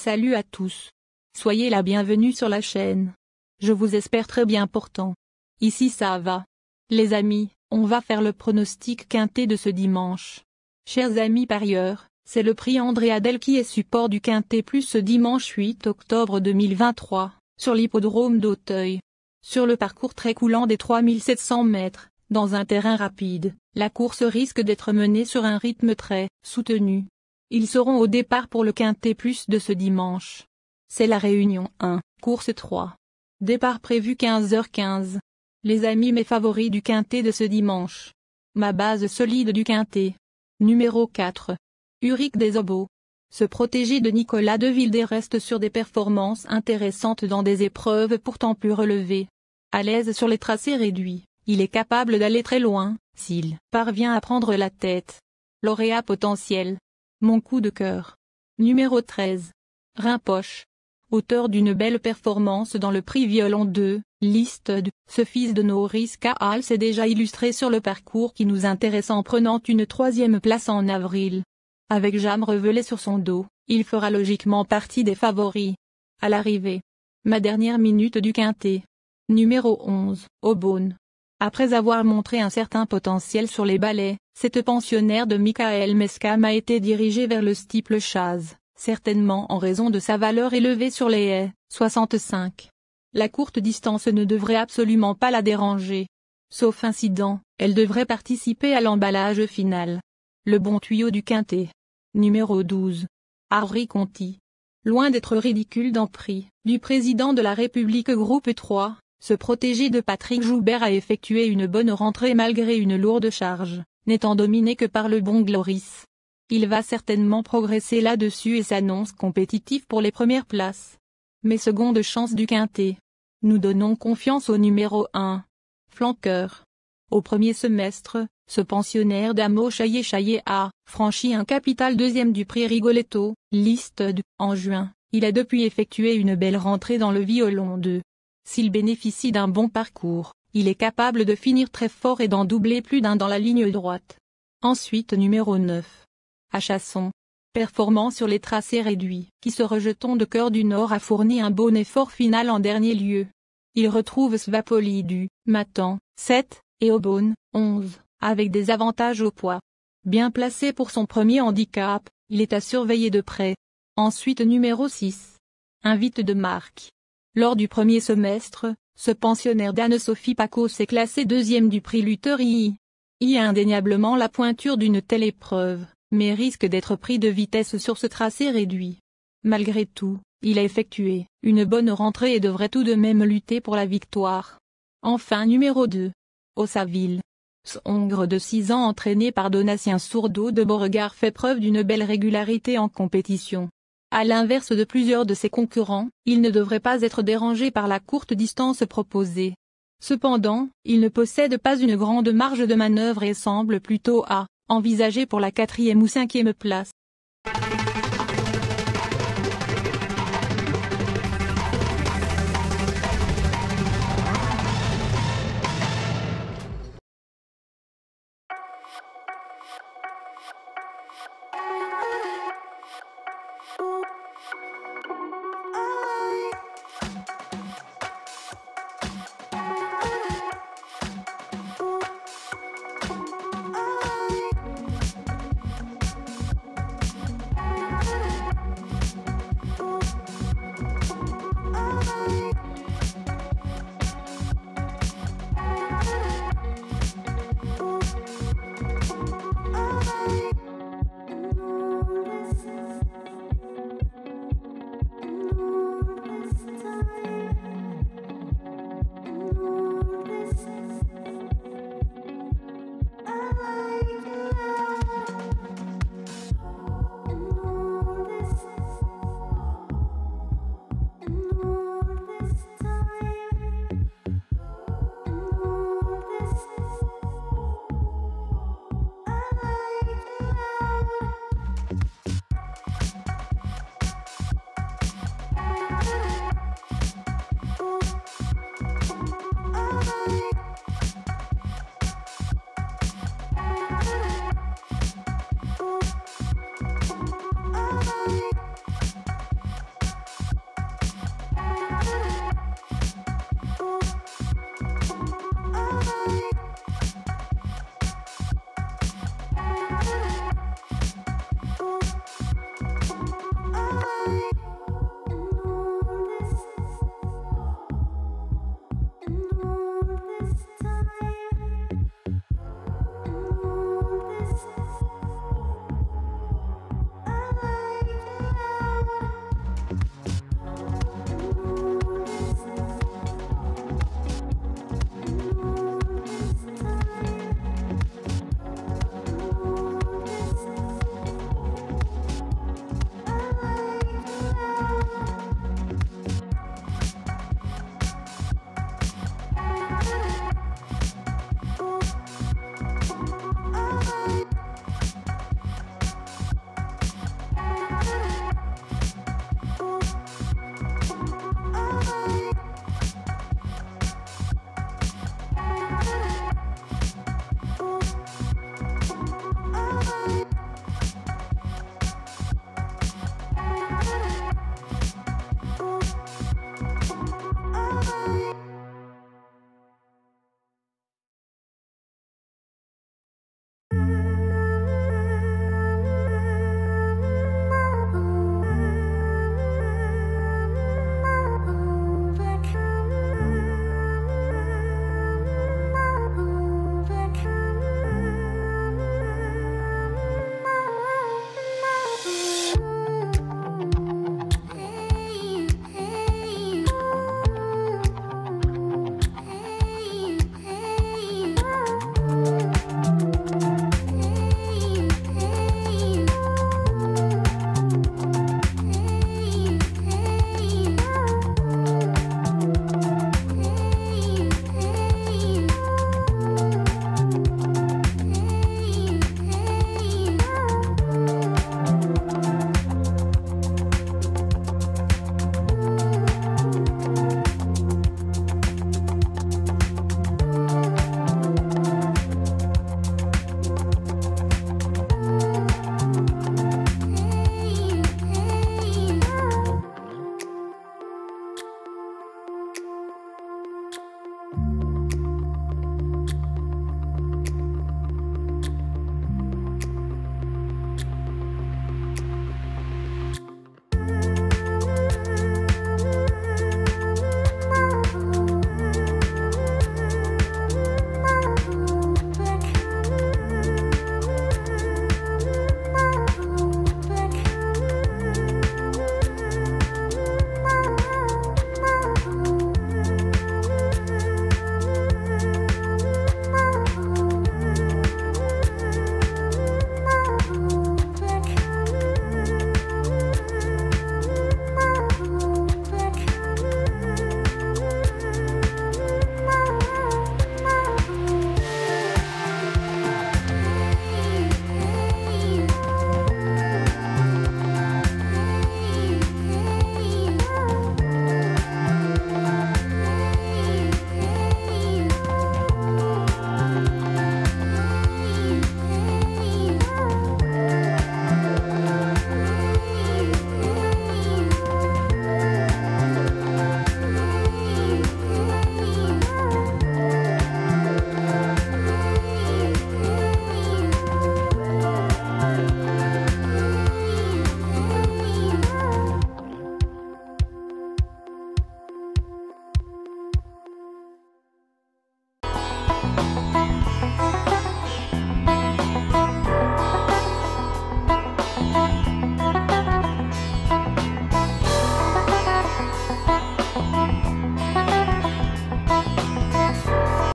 Salut à tous. Soyez la bienvenue sur la chaîne. Je vous espère très bien pourtant. Ici ça va. Les amis, on va faire le pronostic quintet de ce dimanche. Chers amis parieurs, c'est le prix André Adel qui est support du quintet plus ce dimanche 8 octobre 2023, sur l'hippodrome d'Auteuil. Sur le parcours très coulant des 3700 mètres, dans un terrain rapide, la course risque d'être menée sur un rythme très soutenu. Ils seront au départ pour le quintet plus de ce dimanche. C'est la Réunion 1, course 3. Départ prévu 15h15. Les amis mes favoris du quintet de ce dimanche. Ma base solide du quintet. Numéro 4. Uric des Obos. Ce protégé de Nicolas Deville reste sur des performances intéressantes dans des épreuves pourtant plus relevées. À l'aise sur les tracés réduits, il est capable d'aller très loin, s'il parvient à prendre la tête. Lauréat potentiel. Mon coup de cœur. Numéro 13. Rimpoche. Auteur d'une belle performance dans le prix Violon 2, liste de ce fils de Norris Caal s'est déjà illustré sur le parcours qui nous intéresse en prenant une 3e place en avril. Avec Jam Revelé sur son dos, il fera logiquement partie des favoris. À l'arrivée. Ma dernière minute du quintet. Numéro 11, Aubonne. Après avoir montré un certain potentiel sur les balais, cette pensionnaire de Michael Meskam a été dirigée vers le steeple chase, certainement en raison de sa valeur élevée sur les haies, 65. La courte distance ne devrait absolument pas la déranger. Sauf incident, elle devrait participer à l'emballage final. Le bon tuyau du quintet. Numéro 12. Harry Conti. Loin d'être ridicule dans prix du président de la République groupe 3, ce protégé de Patrick Joubert a effectué une bonne rentrée malgré une lourde charge, n'étant dominé que par le bon Gloris. Il va certainement progresser là-dessus et s'annonce compétitif pour les premières places. Mais seconde chance du quintet. Nous donnons confiance au numéro 1. Flanqueur. Au premier semestre, ce pensionnaire d'Amo Chaillé a franchi un capital 2e du prix Rigoletto, liste de, en juin. Il a depuis effectué une belle rentrée dans le Violon 2. S'il bénéficie d'un bon parcours, il est capable de finir très fort et d'en doubler plus d'un dans la ligne droite. Ensuite numéro 9. À Chasson. Performant sur les tracés réduits, qui se rejetant de Cœur du Nord a fourni un bon effort final en dernier lieu. Il retrouve Svapoli du Matan, 7, et Aubonne, 11, avec des avantages au poids. Bien placé pour son premier handicap, il est à surveiller de près. Ensuite numéro 6. Invite de marque. Lors du premier semestre, ce pensionnaire d'Anne-Sophie Paco s'est classé 2e du prix Luther II. Il a indéniablement la pointure d'une telle épreuve, mais risque d'être pris de vitesse sur ce tracé réduit. Malgré tout, il a effectué une bonne rentrée et devrait tout de même lutter pour la victoire. Enfin numéro 2. Ossaville. Ce Hongre de 6 ans entraîné par Donatien Sourdeau de Beauregard fait preuve d'une belle régularité en compétition. À l'inverse de plusieurs de ses concurrents, il ne devrait pas être dérangé par la courte distance proposée. Cependant, il ne possède pas une grande marge de manœuvre et semble plutôt à envisager pour la 4e ou 5e place.